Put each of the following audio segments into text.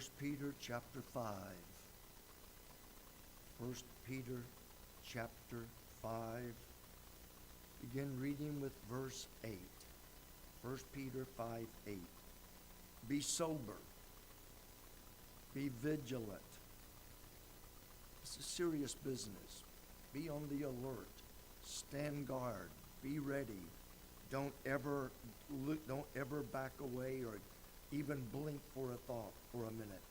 First Peter chapter 5. First Peter chapter 5. Begin reading with verse 8. First Peter 5:8. Be sober. Be vigilant. It's a serious business. Be on the alert. Stand guard. Be ready. Don't ever back away or even blink for a thought for a minute.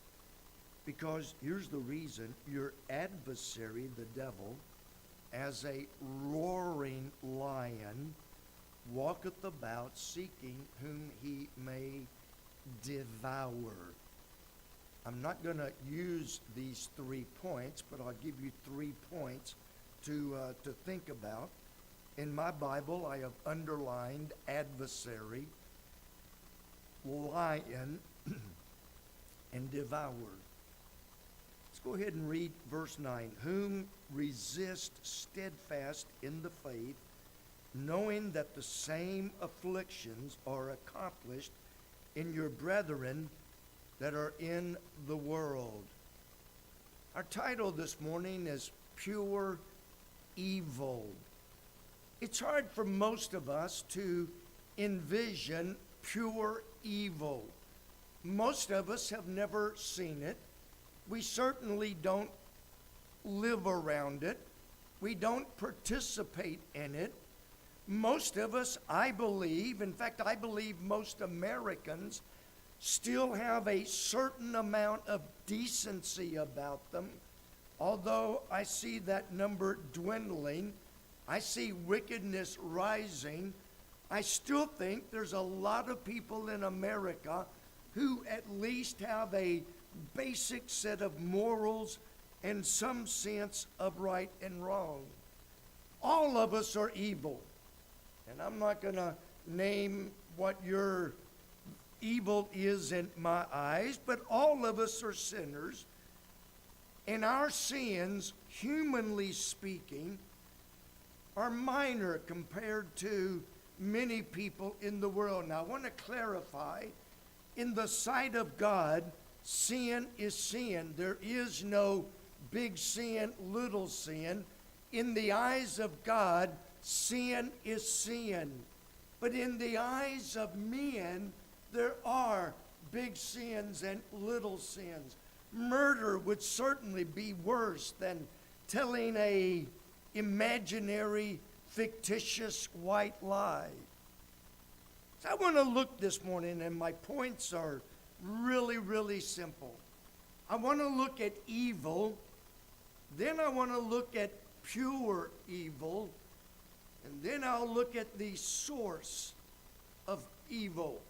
Because here's the reason: your adversary, the devil, as a roaring lion, walketh about seeking whom he may devour. I'm not going to use these 3 points, but I'll give you 3 points to think about. In my Bible, I have underlined adversary, lion, and devour. Let's go ahead and read verse 9. Whom resist steadfast in the faith, knowing that the same afflictions are accomplished in your brethren that are in the world. Our title this morning is Pure Evil. It's hard for most of us to envision pure evil. Most of us have never seen it. We certainly don't live around it. We don't participate in it. Most of us, I believe, in fact, I believe most Americans still have a certain amount of decency about them. Although I see that number dwindling, I see wickedness rising, I still think there's a lot of people in America who at least have a basic set of morals and some sense of right and wrong. All of us are evil. And I'm not going to name what your evil is in my eyes, but all of us are sinners. And our sins, humanly speaking, are minor compared to many people in the world. Now, I want to clarify, in the sight of God, sin is sin. There is no big sin, little sin. In the eyes of God, sin is sin. But in the eyes of men, there are big sins and little sins. Murder would certainly be worse than telling a imaginary, fictitious white lie. So I want to look this morning, and my points are really, really simple. I want to look at evil, then I want to look at pure evil, and then I'll look at the source of evil.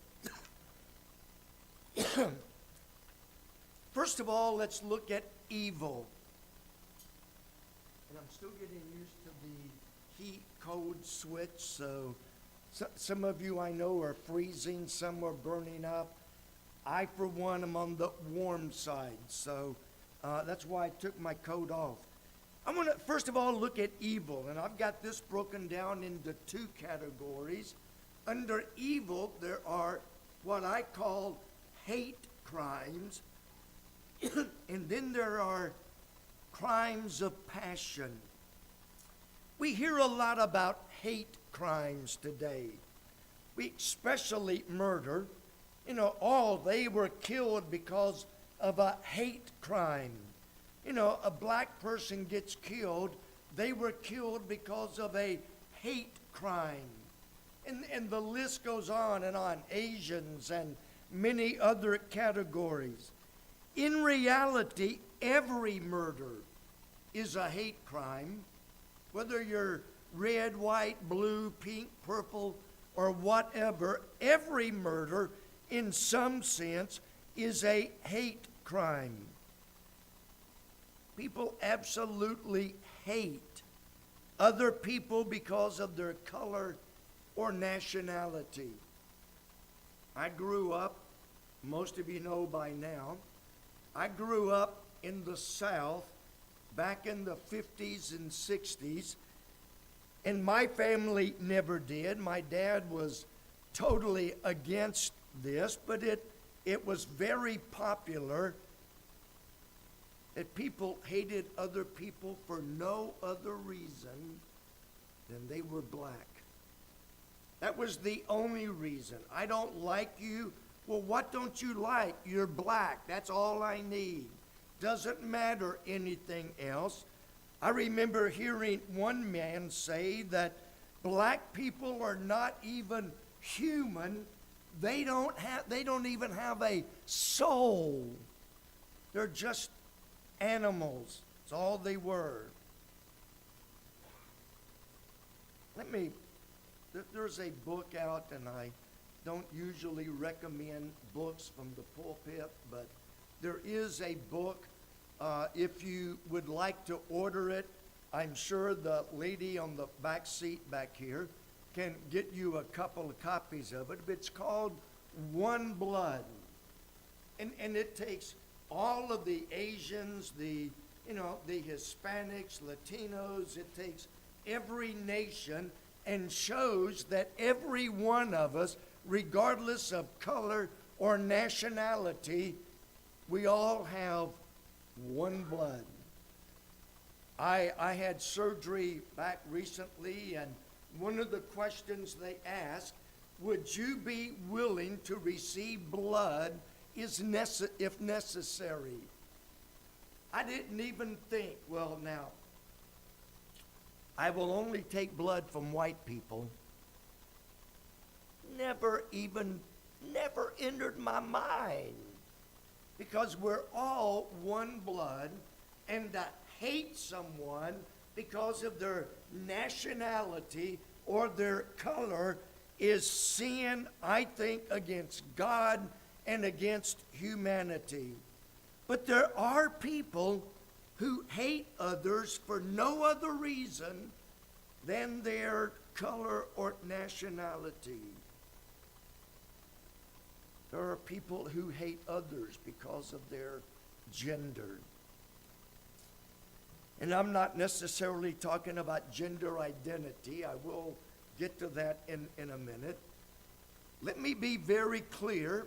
First of all, let's look at evil. And I'm still getting used to the heat code switch, so some of you I know are freezing, some are burning up. I, for one, am on the warm side, so that's why I took my coat off. I want to, first of all, look at evil, and I've got this broken down into 2 categories. Under evil, there are what I call hate crimes, and then there are crimes of passion. We hear a lot about hate crimes today. We especially murder. They were killed because of a hate crime. A black person gets killed, they were killed because of a hate crime. And the list goes on and on. Asians and many other categories. In reality, every murder is a hate crime. Whether you're red, white, blue, pink, purple, or whatever, every murder, in some sense, is a hate crime. People absolutely hate other people because of their color or nationality. I grew up, most of you know by now, I grew up in the South back in the 50s and 60s, and my family never did. My dad was totally against this, but it was very popular that people hated other people for no other reason than they were black. That was the only reason. I don't like you. Well, what don't you like? You're black. That's all I need. Doesn't matter anything else. I remember hearing one man say that black people are not even human. They don't even have a soul. They're just animals. That's all they were. There's a book out, and I don't usually recommend books from the pulpit, but there is a book. If you would like to order it, I'm sure the lady on the back seat back here can get you a couple of copies of it. It's called One Blood. And it takes all of the Asians, the Hispanics, Latinos, it takes every nation and shows that every one of us, regardless of color or nationality, we all have one blood. I had surgery back recently, and one of the questions they asked, would you be willing to receive blood if necessary? I didn't even think, well, now, I will only take blood from white people. Never entered my mind. Because we're all one blood, and to hate someone because of their nationality or their color is sin, I think, against God and against humanity. But there are people who hate others for no other reason than their color or nationality. There are people who hate others because of their gender. And I'm not necessarily talking about gender identity. I will get to that in a minute. Let me be very clear.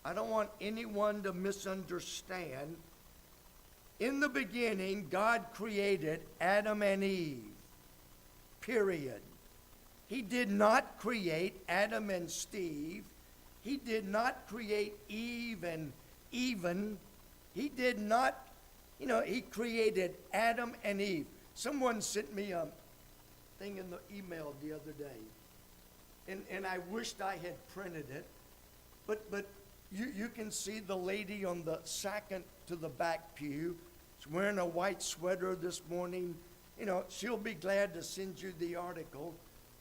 I don't want anyone to misunderstand. In the beginning, God created Adam and Eve. Period. He did not create Adam and Steve. He did not create Eve and Even. He did not, he created Adam and Eve. Someone sent me a thing in the email the other day, and I wished I had printed it, but you can see the lady on the second to the back pew. She's wearing a white sweater this morning. She'll be glad to send you the article.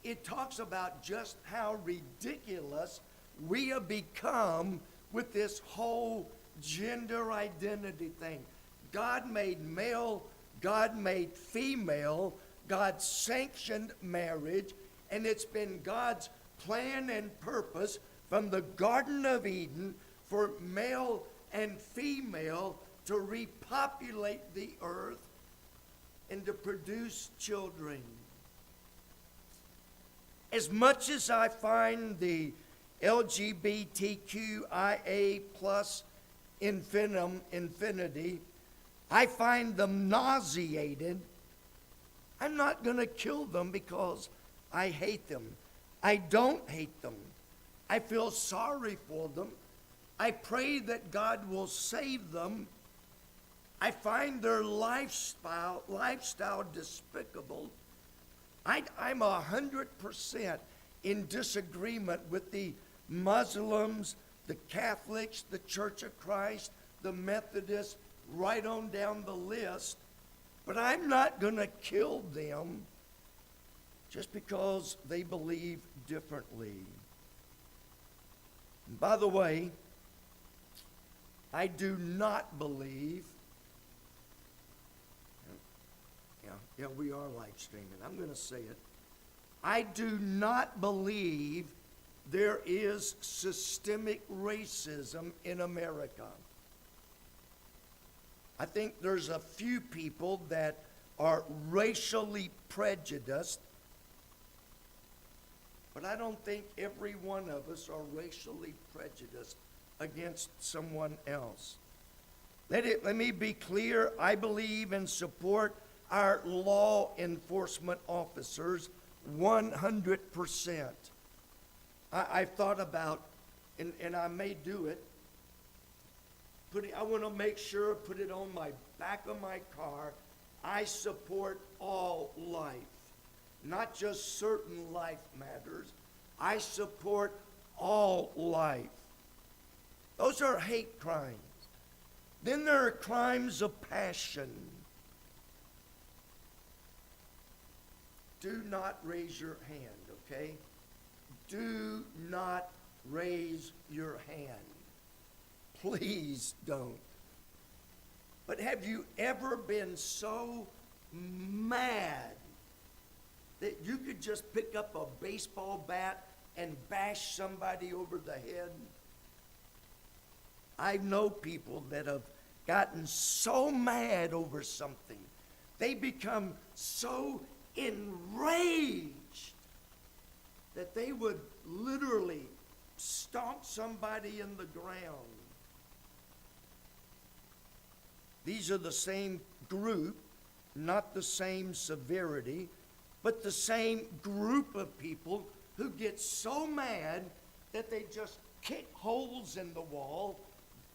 It talks about just how ridiculous we have become with this whole gender identity thing. God made male, God made female, God sanctioned marriage, and it's been God's plan and purpose from the Garden of Eden for male and female to repopulate the earth and to produce children. As much as I find the LGBTQIA plus infinity, I find them nauseated. I'm not going to kill them because I hate them. I don't hate them. I feel sorry for them. I pray that God will save them. I find their lifestyle despicable. I'm 100% in disagreement with the Muslims, the Catholics, the Church of Christ, the Methodists, right on down the list. But I'm not going to kill them just because they believe differently. And by the way, I do not believe, we are live streaming. I'm going to say it. I do not believe there is systemic racism in America. I think there's a few people that are racially prejudiced, but I don't think every one of us are racially prejudiced against someone else. Let me be clear. I believe and support our law enforcement officers 100%. I've thought about, and I may do it, I want to make sure, put it on my back of my car, I support all life, not just certain life matters. I support all life. Those are hate crimes. Then there are crimes of passion. Do not raise your hand, okay? Do not raise your hand. Please don't. But have you ever been so mad that you could just pick up a baseball bat and bash somebody over the head? I know people that have gotten so mad over something. They become so enraged that they would literally stomp somebody in the ground. These are the same group, not the same severity, but the same group of people who get so mad that they just kick holes in the wall,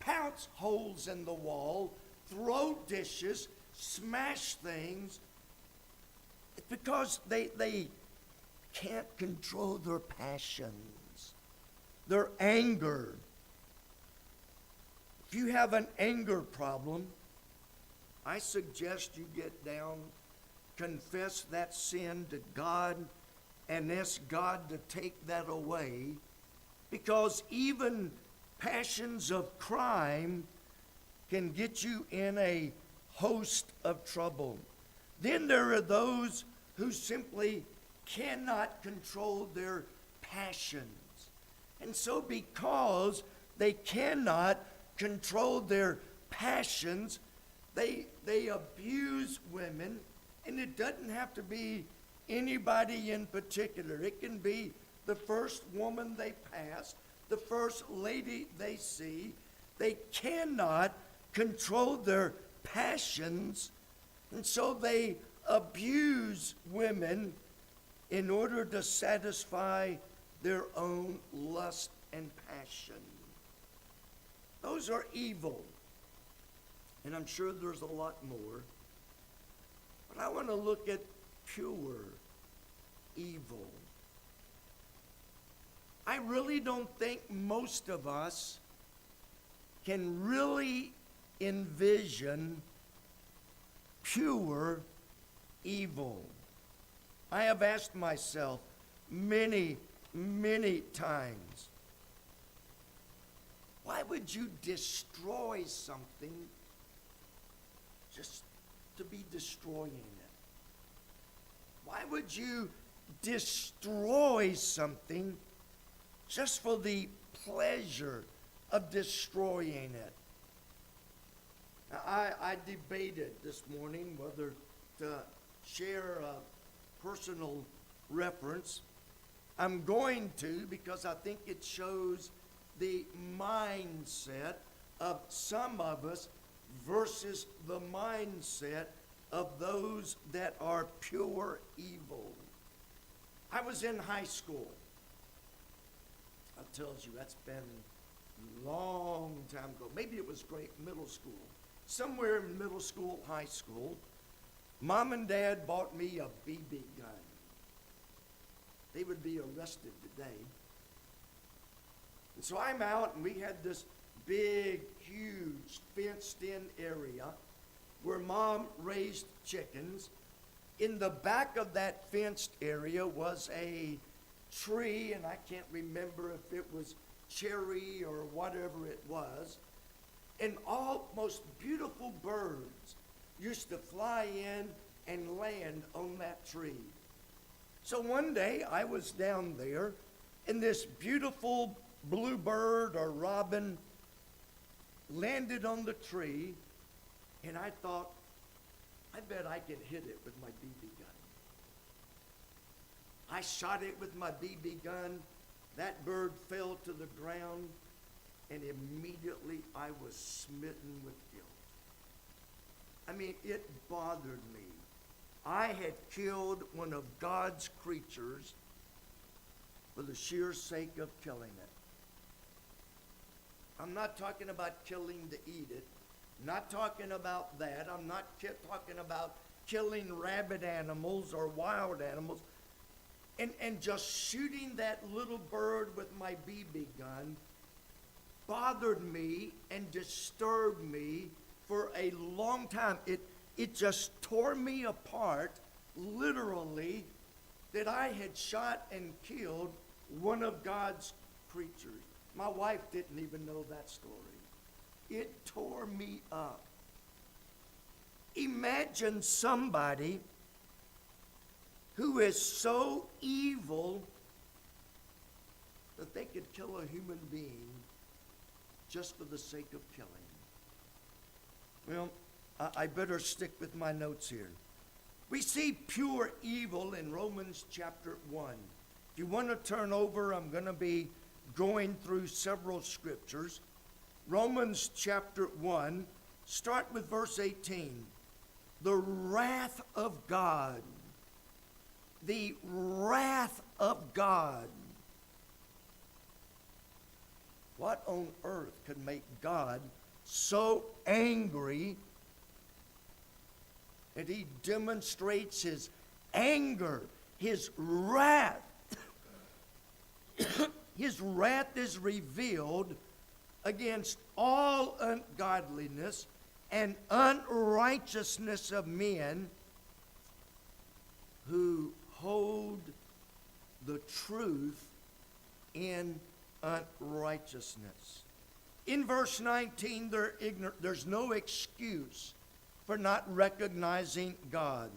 pounce holes in the wall, throw dishes, smash things. It's because they can't control their passions, their anger. If you have an anger problem, I suggest you get down, confess that sin to God, and ask God to take that away, because even passions of crime can get you in a host of trouble. Then there are those who simply cannot control their passions. And so because they cannot control their passions, they abuse women, and it doesn't have to be anybody in particular. It can be the first woman they pass, the first lady they see. They cannot control their passions, and so they abuse women in order to satisfy their own lust and passion. Those are evil. And I'm sure there's a lot more. But I want to look at pure evil. I really don't think most of us can really envision pure evil. I have asked myself many, many times, why would you destroy something just to be destroying it? Why would you destroy something just for the pleasure of destroying it? Now, I debated this morning whether to share a personal reference. I'm going to, because I think it shows the mindset of some of us versus the mindset of those that are pure evil. I was in high school. I tells you, that's been a long time ago. Maybe it was great middle school. Somewhere in middle school, high school, Mom and Dad bought me a BB gun. They would be arrested today. And so I'm out, and we had this big, huge, fenced-in area where Mom raised chickens. In the back of that fenced area was a tree, and I can't remember if it was cherry or whatever it was. And all most beautiful birds used to fly in and land on that tree. So one day I was down there, and this beautiful bluebird or robin landed on the tree, and I thought, I bet I can hit it with my BB gun. I shot it with my BB gun. That bird fell to the ground, and immediately I was smitten with guilt. I mean, it bothered me. I had killed one of God's creatures for the sheer sake of killing it. I'm not talking about killing to eat it. Not talking about that. I'm not talking about killing rabid animals or wild animals. And just shooting that little bird with my BB gun bothered me and disturbed me for a long time. It just tore me apart, literally, that I had shot and killed one of God's creatures. My wife didn't even know that story. It tore me up. Imagine somebody who is so evil that they could kill a human being just for the sake of killing. Well, I better stick with my notes here. We see pure evil in Romans chapter 1. If you want to turn over, I'm going to be going through several scriptures. Romans chapter 1, start with verse 18. The wrath of God. The wrath of God. What on earth could make God so angry that he demonstrates his anger, his wrath? His wrath is revealed against all ungodliness and unrighteousness of men who hold the truth in unrighteousness. In verse 19, they're ignorant. There's no excuse for not recognizing God.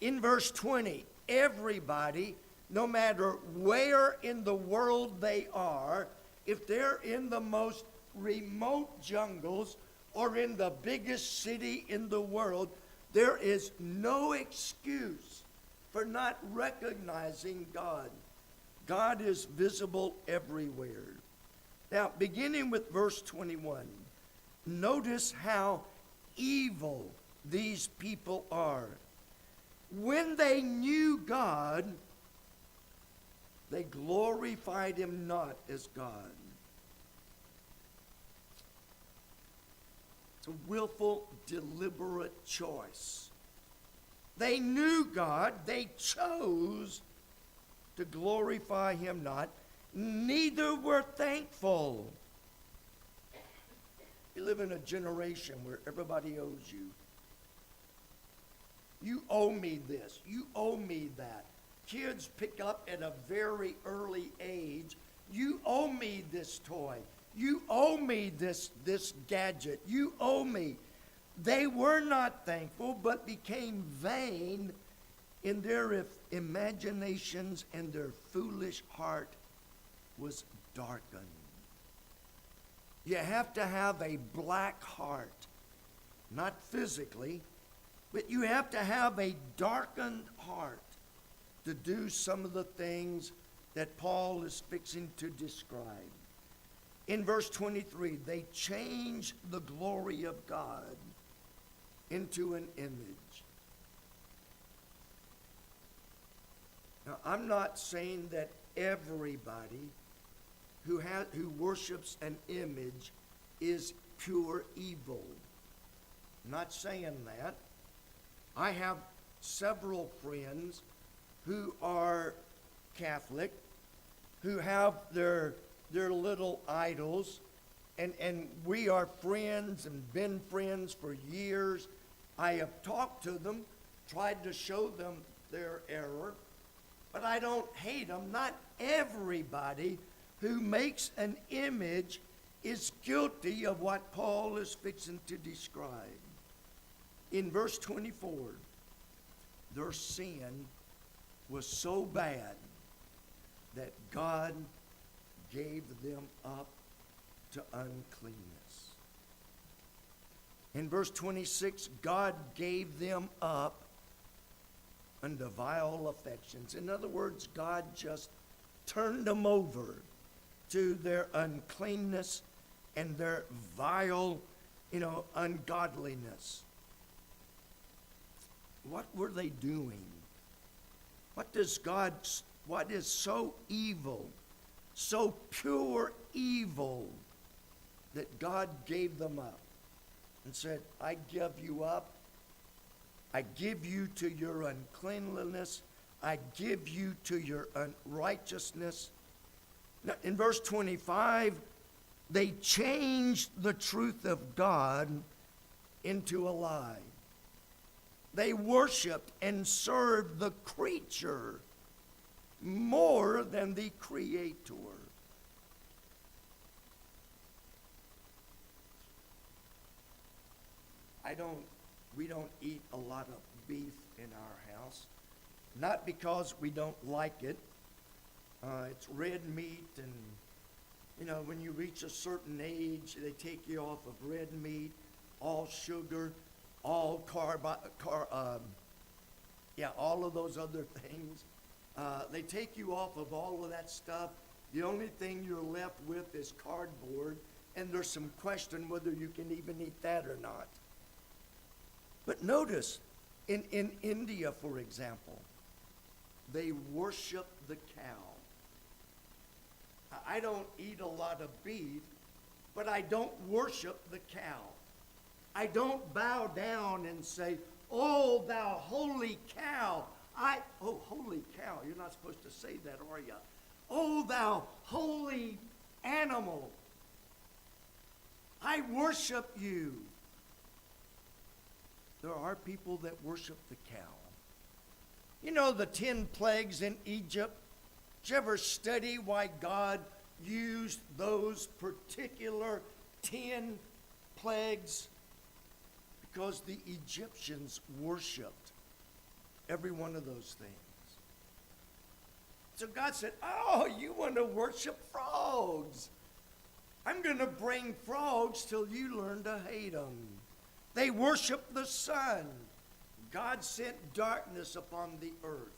In verse 20, everybody, no matter where in the world they are, if they're in the most remote jungles or in the biggest city in the world, there is no excuse for not recognizing God. God is visible everywhere. Now, beginning with verse 21, notice how evil these people are. When they knew God, they glorified him not as God. It's a willful, deliberate choice. They knew God. They chose to glorify him not. Neither were thankful. You live in a generation where everybody owes you. You owe me this. You owe me that. Kids pick up at a very early age. You owe me this toy. You owe me this gadget. You owe me. They were not thankful, but became vain in their imaginations, and their foolish heart was darkened. You have to have a black heart, not physically, but you have to have a darkened heart to do some of the things that Paul is fixing to describe. In verse 23, they change the glory of God into an image. Now, I'm not saying that everybody who worships an image is pure evil. I'm not saying that. I have several friends who are Catholic, who have their little idols, and we are friends and been friends for years. I have talked to them, tried to show them their error, but I don't hate them. Not everybody who makes an image is guilty of what Paul is fixing to describe. In verse 24, their sin was so bad that God gave them up to uncleanness. In verse 26, God gave them up unto vile affections. In other words, God just turned them over to their uncleanness and their vile, ungodliness. What were they doing? What is so evil, so pure evil, that God gave them up and said, I give you up. I give you to your uncleanliness. I give you to your unrighteousness. Now, in verse 25, they changed the truth of God into a lie. They worshiped and served the creature more than the Creator. We don't eat a lot of beef in our house. Not because we don't like it. It's red meat, and when you reach a certain age, they take you off of red meat, all sugar, all all of those other things. They take you off of all of that stuff. The only thing you're left with is cardboard, and there's some question whether you can even eat that or not. But notice, in India, for example, they worship the cow. I don't eat a lot of beef, but I don't worship the cow. I don't bow down and say, oh, thou holy cow. Oh, holy cow. You're not supposed to say that, are you? Oh, thou holy animal. I worship you. There are people that worship the cow. You know the 10 plagues in Egypt? Did you ever study why God used those particular 10 plagues? Because the Egyptians worshipped every one of those things. So God said, oh, you want to worship frogs? I'm going to bring frogs till you learn to hate them. They worship the sun. God sent darkness upon the earth.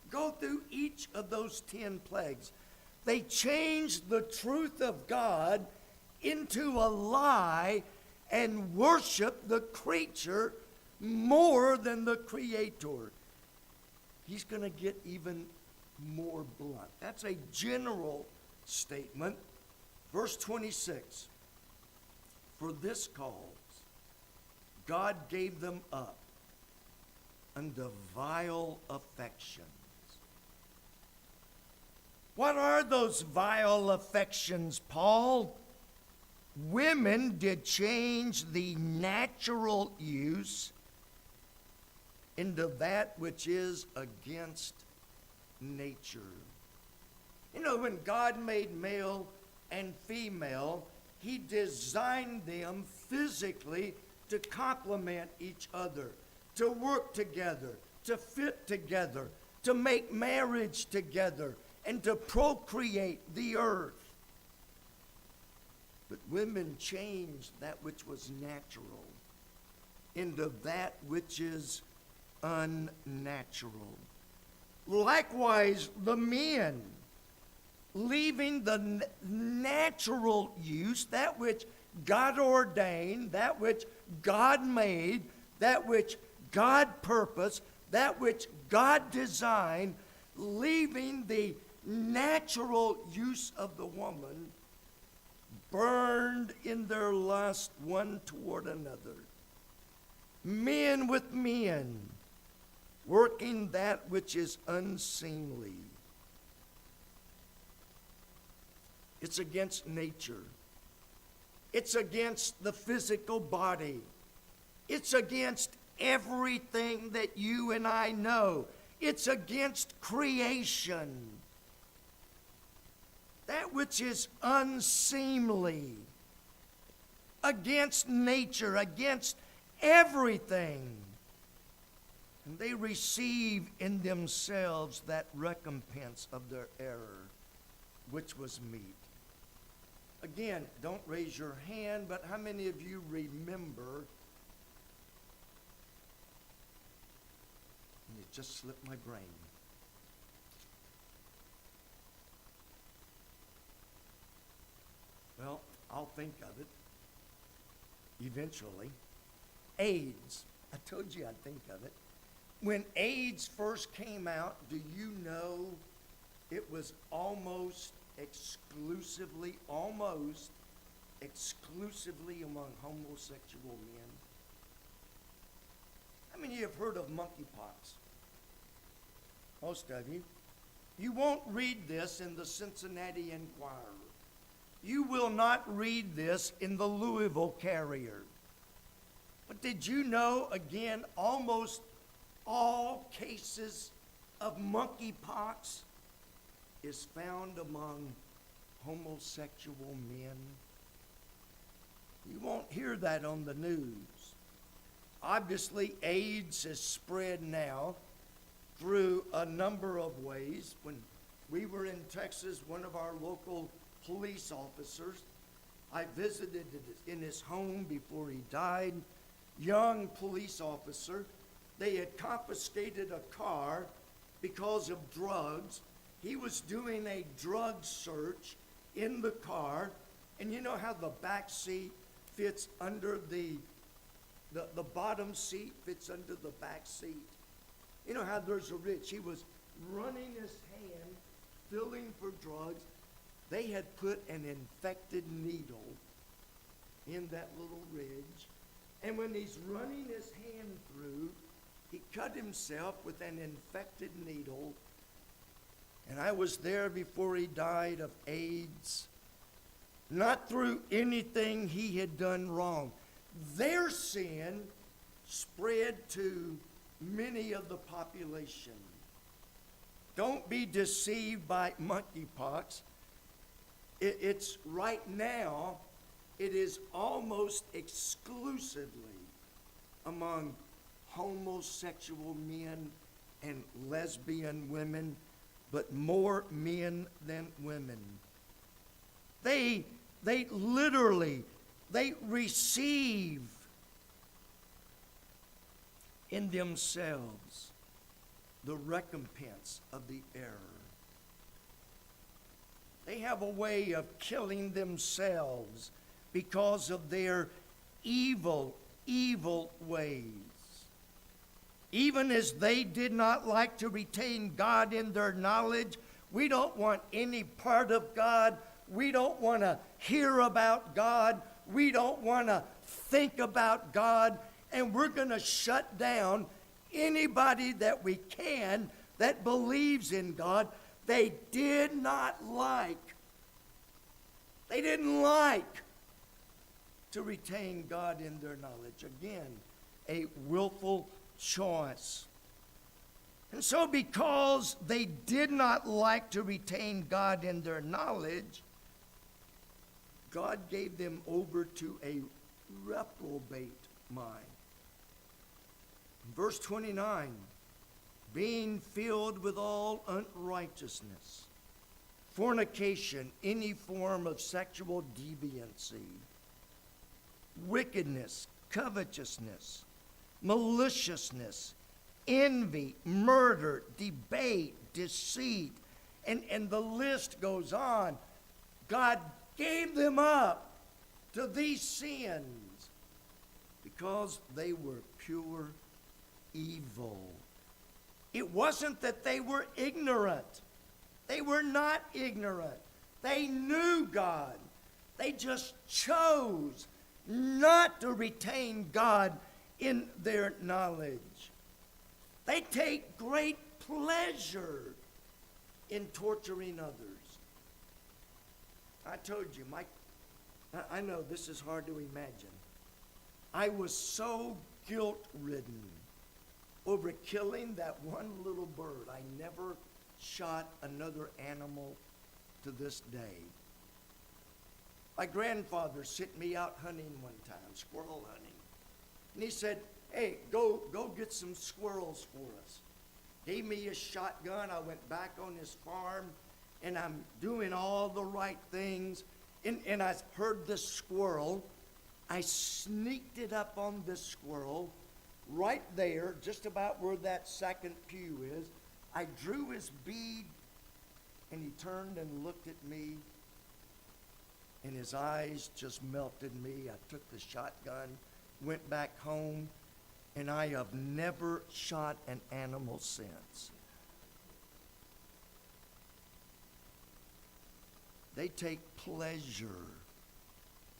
Go through each of those 10 plagues. They changed the truth of God into a lie and worship the creature more than the Creator. He's going to get even more blunt. That's a general statement. Verse 26. For this cause, God gave them up unto vile affections. What are those vile affections, Paul? Women did change the natural use into that which is against nature. When God made male and female, He designed them physically to complement each other, to work together, to fit together, to make marriage together, and to procreate the earth. But women changed that which was natural into that which is unnatural. Likewise, the men, leaving the natural use, that which God ordained, that which God made, that which God purposed, that which God designed, leaving the natural use of the woman, burned in their lust one toward another. Men with men, working that which is unseemly. It's against nature. It's against the physical body. It's against everything that you and I know. It's against creation. That which is unseemly. Against nature, against everything. And they receive in themselves that recompense of their error, which was meat. Again, don't raise your hand, but how many of you remember? And it just slipped my brain. Well, I'll think of it eventually. AIDS. I told you I'd think of it. When AIDS first came out, do you know it was almost exclusively among homosexual men? How many of you have heard of monkeypox? Most of you. You won't read this in the Cincinnati Enquirer. You will not read this in the Louisville Carrier. But did you know, again, almost all cases of monkeypox is found among homosexual men? You won't hear that on the news. Obviously, AIDS has spread now through a number of ways. When we were in Texas, one of our local police officers, I visited in his home before he died, young police officer. They had confiscated a car because of drugs. He was doing a drug search in the car, and you know how the back seat fits under the bottom seat fits under the back seat? You know how there's a ridge. He was running his hand, filling for drugs. They had put an infected needle in that little ridge. And when he's running his hand through, he cut himself with an infected needle. And I was there before he died of AIDS. Not through anything he had done wrong. Their sin spread to many of the population. Don't be deceived by monkeypox. It's right now, it is almost exclusively among homosexual men and lesbian women, but more men than women. They literally receive in themselves the recompense of the error. They have a way of killing themselves because of their evil ways. Even as they did not like to retain God in their knowledge, we don't want any part of God. We don't want to hear about God. We don't want to think about God. And we're going to shut down anybody that we can that believes in God. They didn't like to retain God in their knowledge. Again, a willful choice. And so because they did not like to retain God in their knowledge, God gave them over to a reprobate mind. Verse 29, being filled with all unrighteousness, fornication, any form of sexual deviancy, wickedness, covetousness, maliciousness, envy, murder, debate, deceit, and the list goes on. God gave them up to these sins because they were pure evil. It wasn't that they were ignorant. They were not ignorant. They knew God. They just chose not to retain God in their knowledge. They take great pleasure in torturing others. I told you, I know this is hard to imagine. I was so guilt-ridden over killing that one little bird. I never shot another animal to this day. My grandfather sent me out hunting one time, squirrel hunting. And he said, hey, go get some squirrels for us. Gave me a shotgun. I went back on his farm, and I'm doing all the right things. And I heard this squirrel. I sneaked it up on this squirrel right there, just about where that second pew is. I drew his bead, and he turned and looked at me, and his eyes just melted me. I took the shotgun, went back home, and I have never shot an animal since. They take pleasure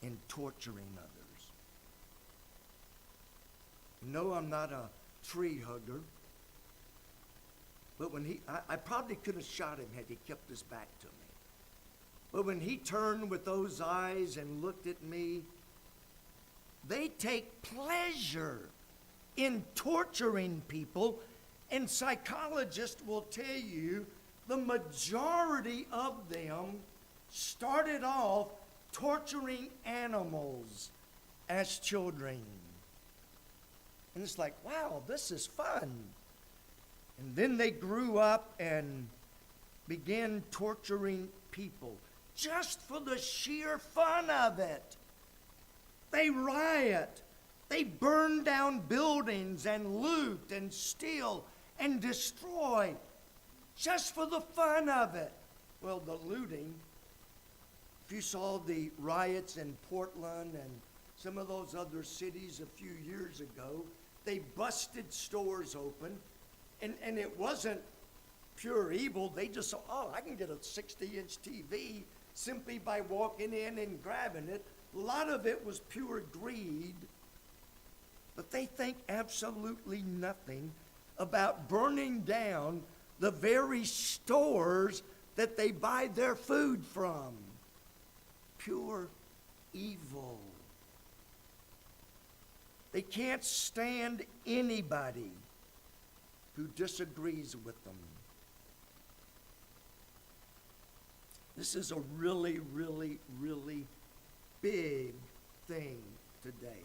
in torturing others. No, I'm not a tree hugger. But when I probably could have shot him had he kept his back to me. But when he turned with those eyes and looked at me, they take pleasure in torturing people. And psychologists will tell you the majority of them started off torturing animals as children. And it's like, wow, this is fun. And then they grew up and began torturing people just for the sheer fun of it. They riot. They burn down buildings and loot and steal and destroy just for the fun of it. Well, the looting, if you saw the riots in Portland and some of those other cities a few years ago, they busted stores open. And it wasn't pure evil. They just said, oh, I can get a 60-inch TV simply by walking in and grabbing it. A lot of it was pure greed. But they think absolutely nothing about burning down the very stores that they buy their food from. Pure evil. They can't stand anybody who disagrees with them. This is a really, really, really big thing today.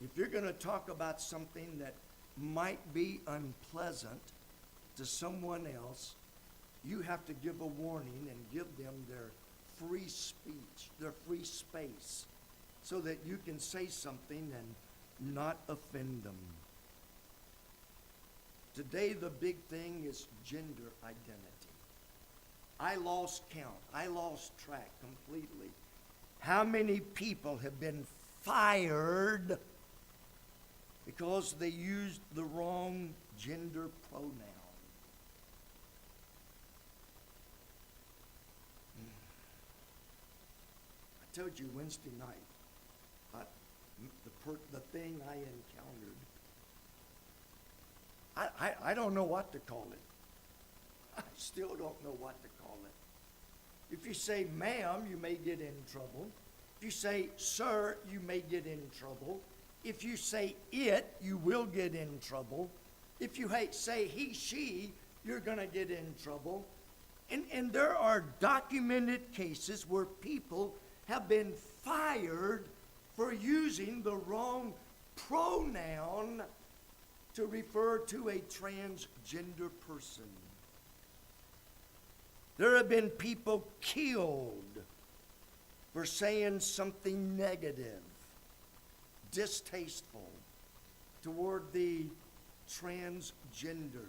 If you're going to talk about something that might be unpleasant to someone else, you have to give a warning and give them their free speech, their free space, so that you can say something and not offend them. Today, the big thing is gender identity. I lost count. I lost track completely. How many people have been fired because they used the wrong gender pronoun? I told you Wednesday night, the thing I encountered. I don't know what to call it. I still don't know what to call it. If you say ma'am, you may get in trouble. If you say sir, you may get in trouble. If you say it, you will get in trouble. If you say he, she, you're going to get in trouble. And there are documented cases where people have been fired for using the wrong pronoun to refer to a transgender person. There have been people killed for saying something negative, distasteful toward the transgender.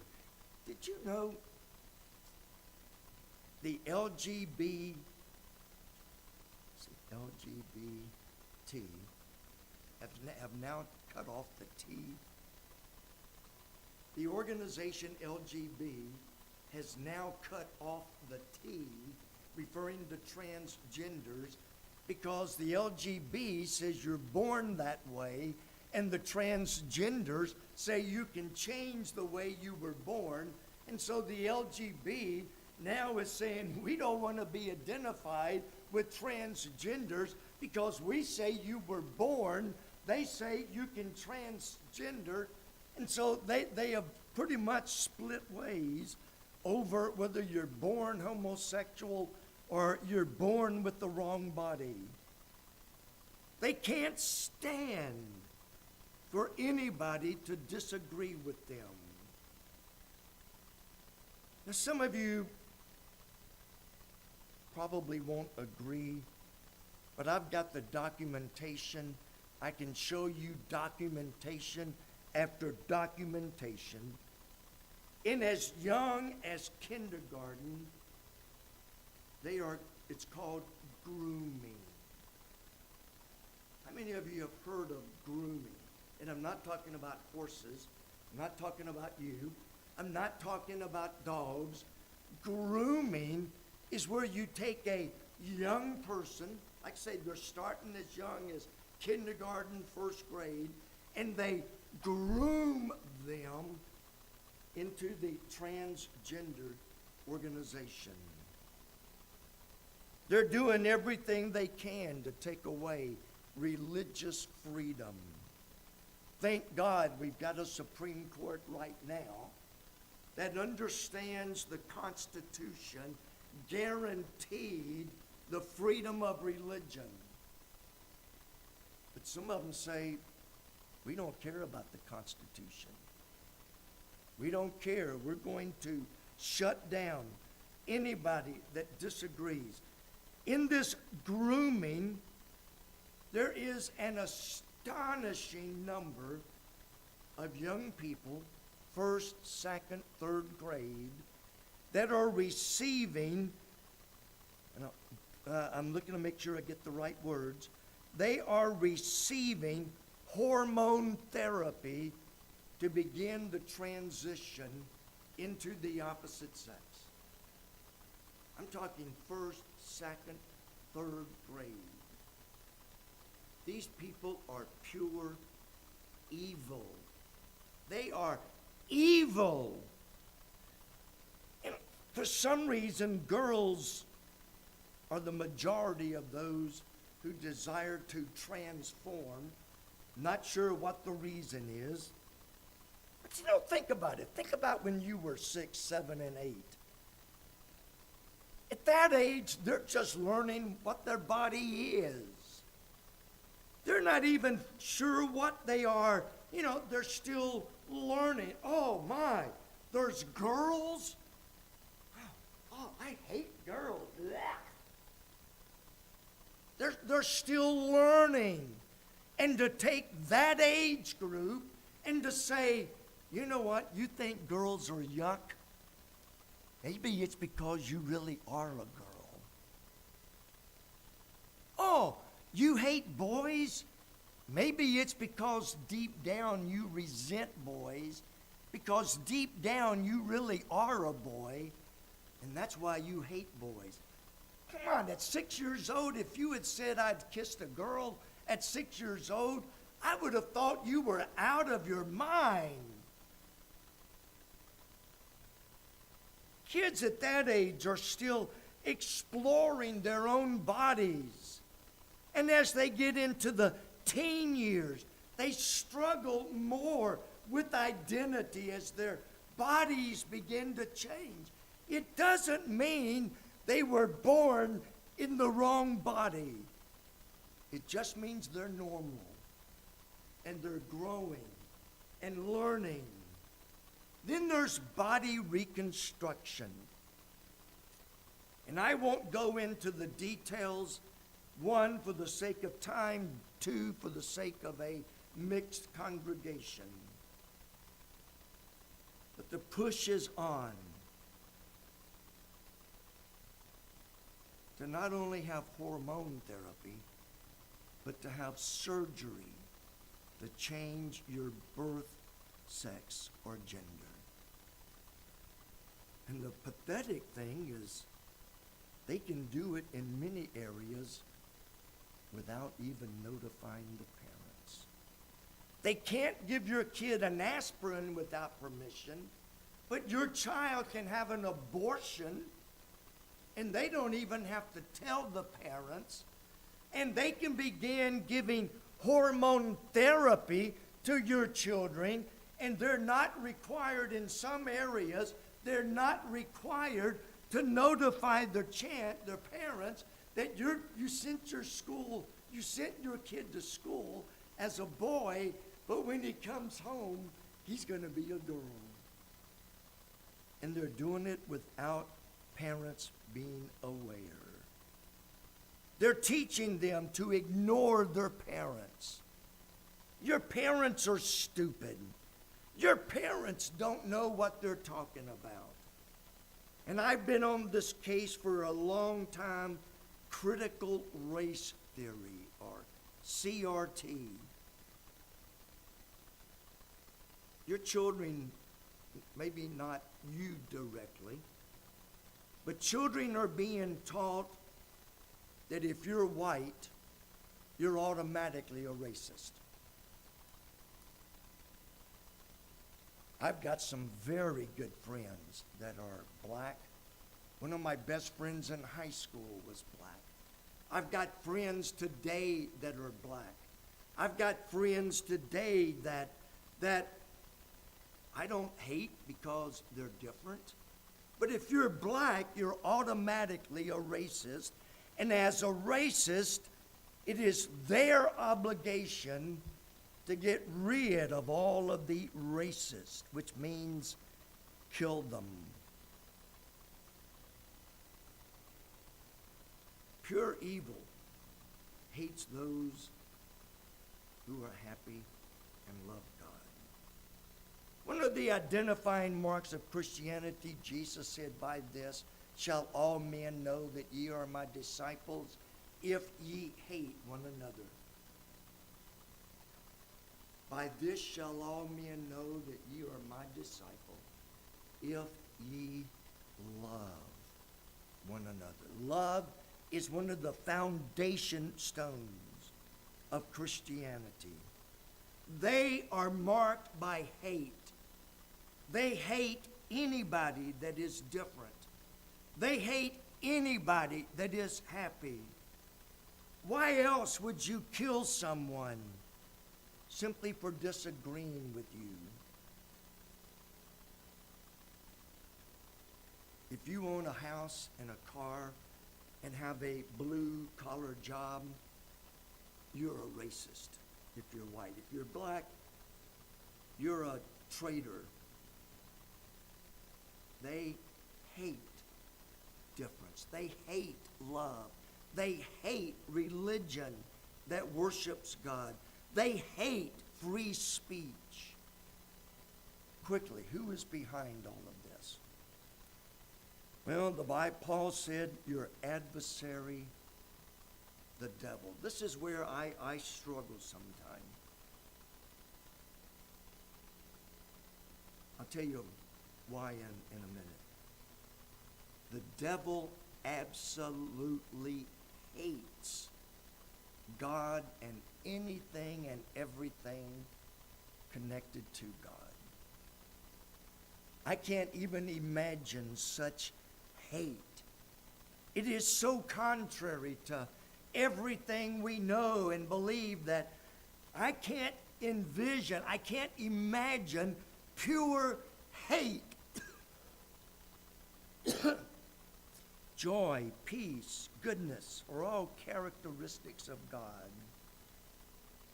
Did you know the LGBT have now cut off the T? The organization LGB has now cut off the T, referring to transgenders, because the LGB says you're born that way, and the transgenders say you can change the way you were born. And so the LGB now is saying we don't want to be identified with transgenders because we say you were born. They say you can transgender. And so they have pretty much split ways over whether you're born homosexual or you're born with the wrong body. They can't stand for anybody to disagree with them. Now, some of you probably won't agree, but I've got the documentation. I can show you documentation after documentation. In as young as kindergarten, it's called grooming. How many of you have heard of grooming? And I'm not talking about horses. I'm not talking about you. I'm not talking about dogs. Grooming is where you take a young person, like I say, they're starting as young as kindergarten, first grade, and they groom them into the transgender organization. They're doing everything they can to take away religious freedom. Thank God we've got a Supreme Court right now that understands the Constitution guaranteed the freedom of religion. But some of them say, we don't care about the Constitution. We don't care. We're going to shut down anybody that disagrees. In this grooming, there is an astonishing number of young people, first, second, third grade, that are receiving, I'm looking to make sure I get the right words, they are receiving hormone therapy to begin the transition into the opposite sex. I'm talking first, second, third grade. These people are pure evil. They are evil. And for some reason, girls are the majority of those who desire to transform. Not sure what the reason is. But think about it. Think about when you were 6, 7, and 8. At that age, they're just learning what their body is. They're not even sure what they are. They're still learning. Oh my, there's girls? Oh, I hate girls. They're still learning. And to take that age group and to say, you know what, you think girls are yuck? Maybe it's because you really are a girl. Oh, you hate boys? Maybe it's because deep down you resent boys, because deep down you really are a boy, and that's why you hate boys. Come on, at 6 years old, if you had said I'd kissed a girl at 6 years old, I would have thought you were out of your mind. Kids at that age are still exploring their own bodies. And as they get into the teen years, they struggle more with identity as their bodies begin to change. It doesn't mean they were born in the wrong body. It just means they're normal and they're growing and learning. Then there's body reconstruction. And I won't go into the details, one, for the sake of time, two, for the sake of a mixed congregation. But the push is on to not only have hormone therapy, but to have surgery to change your birth sex or gender. And the pathetic thing is they can do it in many areas without even notifying the parents. They can't give your kid an aspirin without permission, but your child can have an abortion and they don't even have to tell the parents, and they can begin giving hormone therapy to your children, and they're not required in some areas, they're not required to notify their parents that you sent your kid to school as a boy, but when he comes home, he's going to be a girl. And they're doing it without parents being aware. They're teaching them to ignore their parents. Your parents are stupid. Your parents don't know what they're talking about. And I've been on this case for a long time, critical race theory or CRT. Your children, maybe not you directly, but children are being taught that if you're white, you're automatically a racist. I've got some very good friends that are black. One of my best friends in high school was black. I've got friends today that are black. I've got friends today that I don't hate because they're different. But if you're black, you're automatically a racist. And as a racist, it is their obligation to get rid of all of the racists, which means kill them. Pure evil hates those who are happy and love God. One of the identifying marks of Christianity, Jesus said, by this shall all men know that ye are my disciples, if ye hate one another. By this shall all men know that ye are my disciple, if ye love one another. Love is one of the foundation stones of Christianity. They are marked by hate. They hate anybody that is different. They hate anybody that is happy. Why else would you kill someone? Simply for disagreeing with you. If you own a house and a car and have a blue-collar job, you're a racist if you're white. If you're black, you're a traitor. They hate difference. They hate love. They hate religion that worships God. They hate free speech. Quickly, who is behind all of this? Well, Paul said, your adversary, the devil. This is where I struggle sometimes. I'll tell you why in a minute. The devil absolutely hates God and anything and everything connected to God. I can't even imagine such hate. It is so contrary to everything we know and believe that I can't envision, I can't imagine pure hate. Joy, peace, goodness are all characteristics of God.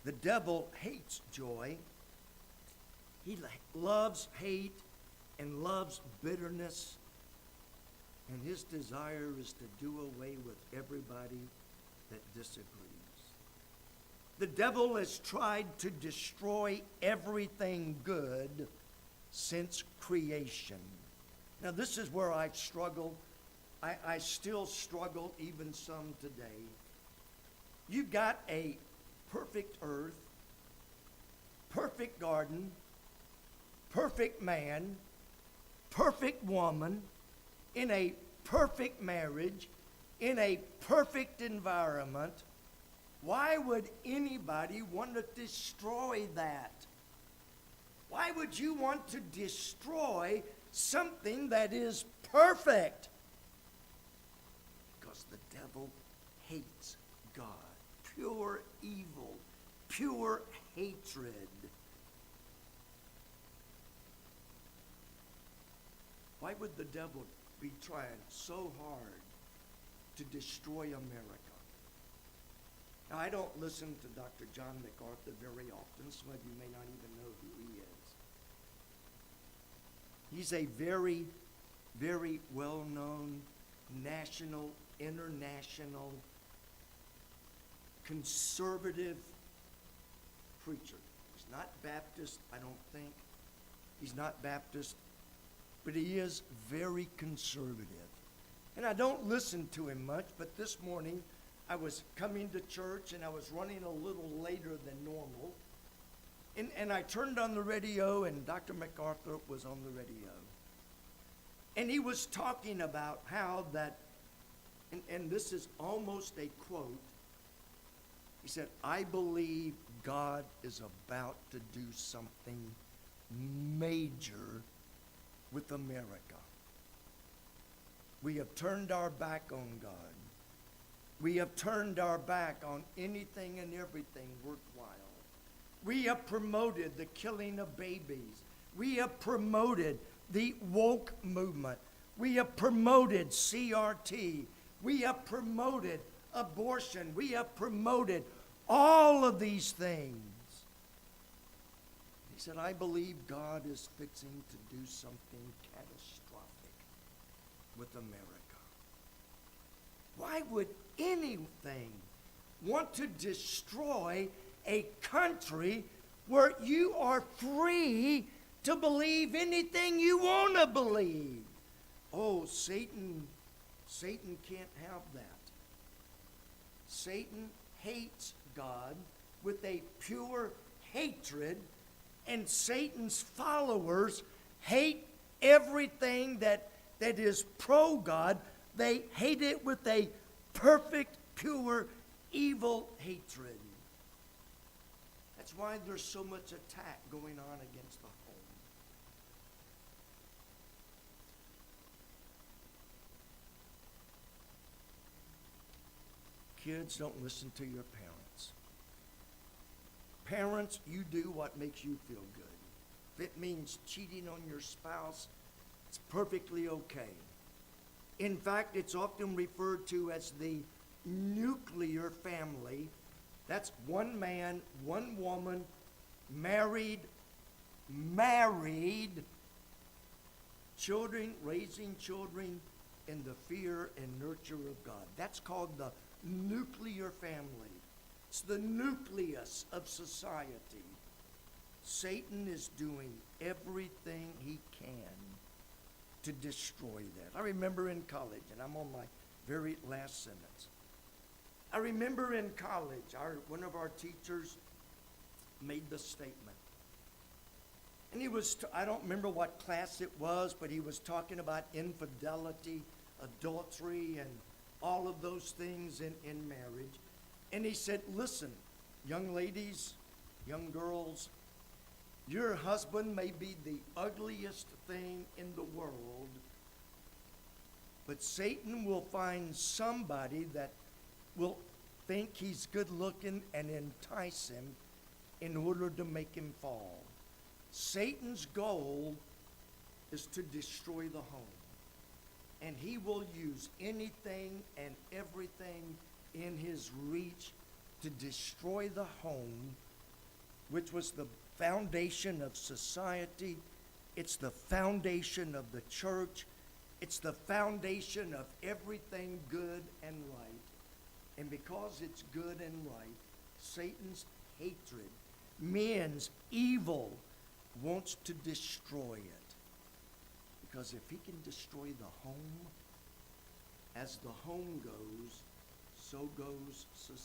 The devil hates joy. He loves hate and loves bitterness. And his desire is to do away with everybody that disagrees. The devil has tried to destroy everything good since creation. Now, this is where I've struggled. I still struggle even some today. You've got a perfect earth, perfect garden, perfect man, perfect woman, in a perfect marriage, in a perfect environment. Why would anybody want to destroy that? Why would you want to destroy something that is perfect? Because the devil hates God. Pure evil, pure hatred. Why would the devil be trying so hard to destroy America? Now, I don't listen to Dr. John MacArthur very often. Some of you may not even know who he is. He's a very, very well-known national, international, conservative preacher. He's not Baptist, I don't think. He's not Baptist, but he is very conservative. And I don't listen to him much, but this morning I was coming to church, and I was running a little later than normal. And I turned on the radio, and Dr. MacArthur was on the radio. And he was talking about how that, and this is almost a quote, he said, I believe God is about to do something major with America. We have turned our back on God. We have turned our back on anything and everything worthwhile. We have promoted the killing of babies. We have promoted the woke movement. We have promoted CRT. We have promoted abortion. We have promoted all of these things. He said, I believe God is fixing to do something catastrophic with America. Why would anything want to destroy a country where you are free to believe anything you want to believe? Oh, Satan can't have that. Satan hates God with a pure hatred, and Satan's followers hate everything that is pro-God. They hate it with a perfect, pure, evil hatred. That's why there's so much attack going on against the home. Kids, don't listen to your parents. Parents, you do what makes you feel good. If it means cheating on your spouse, it's perfectly okay. In fact, it's often referred to as the nuclear family. That's one man, one woman, married, children, raising children in the fear and nurture of God. That's called the nuclear family. It's the nucleus of society. Satan is doing everything he can to destroy that. I remember in college, and I'm on my very last sentence. I remember in college, one of our teachers made the statement. And he was, I don't remember what class it was, but he was talking about infidelity, adultery, and all of those things in marriage. And he said, listen, young ladies, young girls, your husband may be the ugliest thing in the world, but Satan will find somebody that will think he's good looking and entice him in order to make him fall. Satan's goal is to destroy the home. And he will use anything and everything in his reach to destroy the home, which was the foundation of society. It's the foundation of the church. It's the foundation of everything good and right. And because it's good and right, Satan's hatred, men's evil, wants to destroy it. Because if he can destroy the home, as the home goes, so goes society.